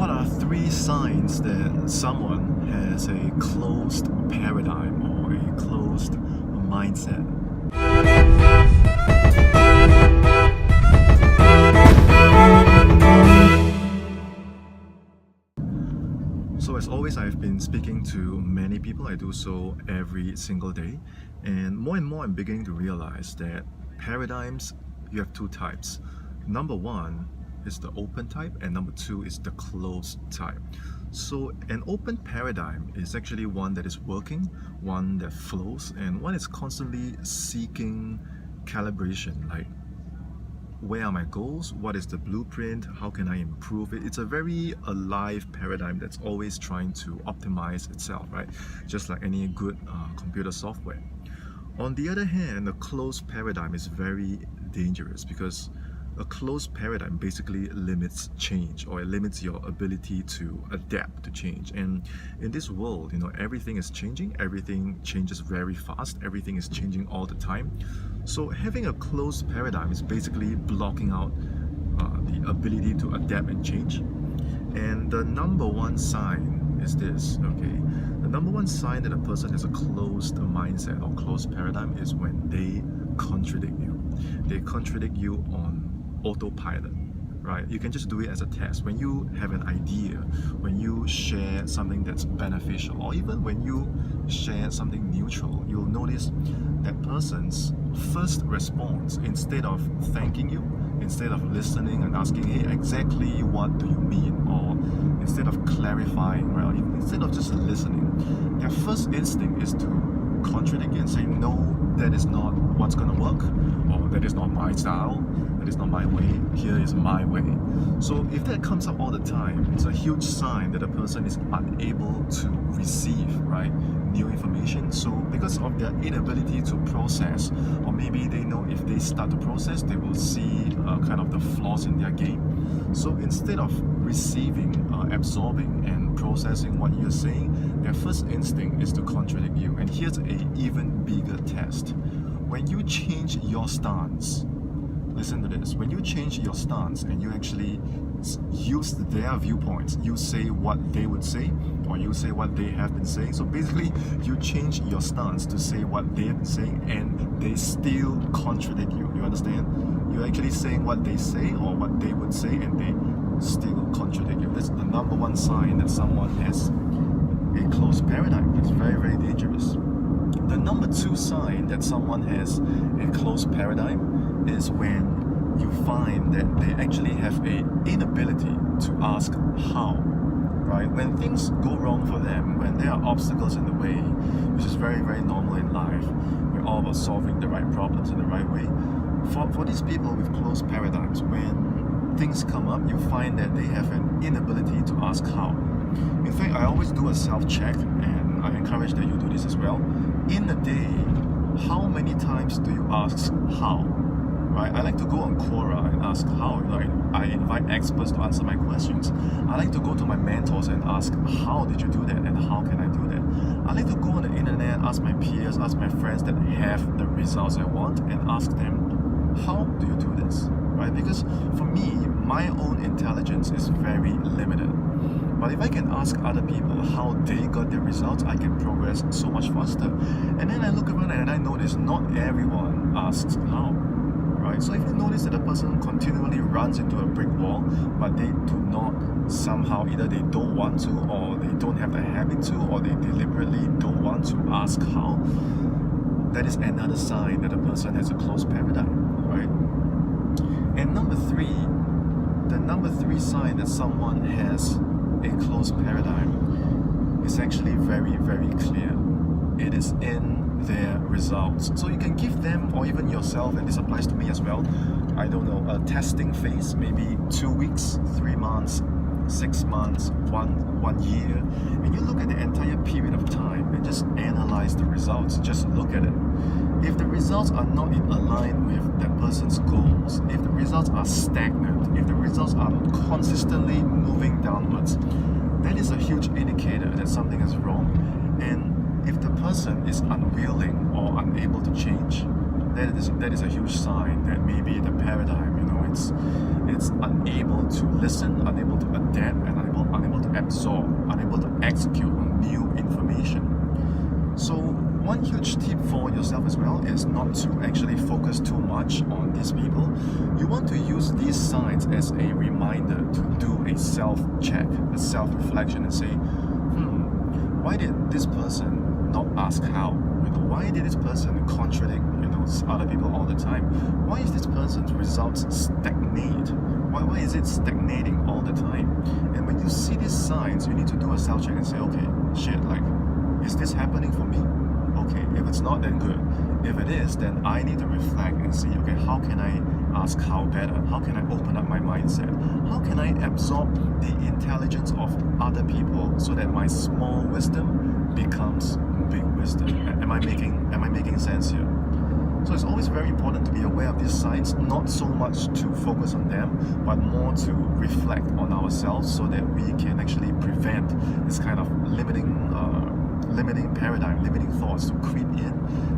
What are three signs that someone has a closed paradigm or a closed mindset? So as always, I've been speaking to many people. I do so every single day. And more I'm beginning to realize that paradigms, you have two types. Number one is the open type, and number two is the closed type. So an open paradigm is actually one that is working, one that flows, and one is constantly seeking calibration, like where are my goals, what is the blueprint, how can I improve it. It's a very alive paradigm that's always trying to optimize itself, right? Just like any good computer software. On the other hand, a closed paradigm is very dangerous because a closed paradigm basically limits change, or it limits your ability to adapt to change. And in this world, everything is changing, everything changes very fast, everything is changing all the time. So having a closed paradigm is basically blocking out the ability to adapt and change. And the number one sign is this, okay? The number one sign that a person has a closed mindset or closed paradigm is when they contradict you. They contradict you on autopilot, right? You can just do it as a test. When you have an idea, when you share something that's beneficial, or even when you share something neutral, you'll notice that person's first response, instead of thanking you, instead of listening and asking, hey, exactly what do you mean, or instead of clarifying, right? Instead of just listening, their first instinct is to contradict you and say, no, that is not what's gonna work, or that is not my style, that is not my way, here is my way. So if that comes up all the time, it's a huge sign that a person is unable to receive, right, new information. So because of their inability to process, or maybe they know if they start to process, they will see kind of the flaws in their game. So instead of receiving, absorbing and processing what you're saying, their first instinct is to contradict you. And here's an even bigger test. When you change your stance, listen to this, when you change your stance and you actually use their viewpoints, you say what they would say, or you say what they have been saying. So basically, you change your stance to say what they have been saying, and they still contradict you. You understand? You're actually saying what they say or what they would say, and they still contradict you. That's the number one sign that someone has a closed paradigm. It's very, very dangerous. The number two sign that someone has a closed paradigm is when you find that they actually have an inability to ask how, right? When things go wrong for them, when there are obstacles in the way, which is very, very normal in life, we're all about solving the right problems in the right way. For these people with closed paradigms, when things come up, you find that they have an inability to ask how. In fact, I always do a self-check, and I encourage that you do this as well. In a day, how many times do you ask how? Right? I like to go on Quora and ask how. I invite experts to answer my questions. I like to go to my mentors and ask, how did you do that, and how can I do that? I like to go on the internet, ask my peers, ask my friends that have the results I want, and ask them, how do you do this? Right? Because for me, my own intelligence is very limited. But if I can ask other people how they got their results, I can progress so much faster. And then I look around and I notice not everyone asks how, right? So if you notice that a person continually runs into a brick wall, but they do not somehow, either they don't want to, or they don't have the habit to, or they deliberately don't want to ask how, that is another sign that a person has a closed paradigm, right? And the number three sign that someone has a closed paradigm is actually very, very clear. It is in their results. So you can give them, or even yourself, and this applies to me as well, I don't know, a testing phase, maybe 2 weeks, 3 months, 6 months, one year, and you look at the entire period of time and just analyze the results. Just look at it. If the results are not in line with that person's goals, if the results are stagnant, if the results are consistently moving downwards, that is a huge indicator that something is wrong. And if the person is unwilling or unable to change, that is a huge sign that maybe the paradigm, it's unable to listen, unable to adapt, and absorb, unable to execute on new information. So one huge tip for yourself as well is not to actually focus too much on these people. You want to use these signs as a reminder to do a self-check, a self-reflection, and say, why did this person not ask how? Why did this person contradict other people all the time? Why is this person's results stagnate? Why is it stagnating all the time? And when you see these signs, you need to do a self-check and say, okay, shit, like, is this happening for me? Okay, if it's not, then good. If it is, then I need to reflect and see, okay, how can I ask how better? How can I open up my mindset? How can I absorb the intelligence of other people so that my small wisdom becomes big wisdom? Am I making sense here? So it's always very important to be aware of these signs, not so much to focus on them, but more to reflect on ourselves so that we can actually prevent this kind of limiting paradigm, limiting thoughts to creep in,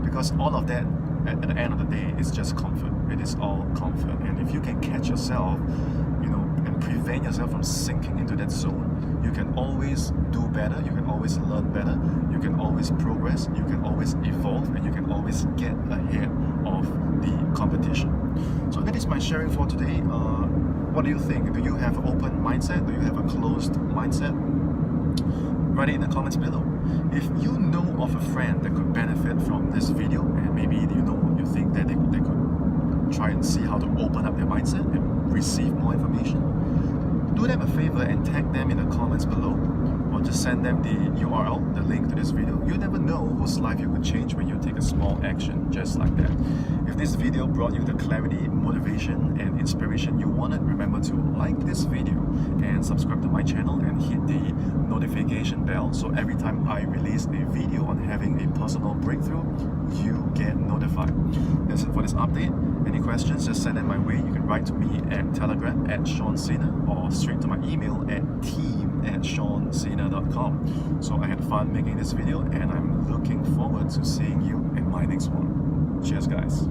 because all of that at the end of the day is just comfort. It is all comfort. And if you can catch yourself, and prevent yourself from sinking into that zone, you can always do better, you can always learn better, you can always progress, you can always evolve, and you can always get ahead of the competition. So that is my sharing for today. What do you think? Do you have an open mindset? Do you have a closed mindset? Write it in the comments below. If you know of a friend that could benefit from this video, and maybe you think that they could try and see how to open up their mindset and receive more information, do them a favor and tag them in the comments below, or just send them the URL, the link to this video. You never know whose life you could change when you take a small action just like that. If this video brought you the clarity, motivation, and inspiration you wanted, remember to like this video and subscribe to my channel and hit the notification bell so every time I release a video on having a personal breakthrough, you get notified. That's it for this update. Any questions, just send them my way. You can write to me at Telegram at Sean Sena, or straight to my email at team@seansena.com. So I had fun making this video, and I'm looking forward to seeing you in my next one. Cheers, guys.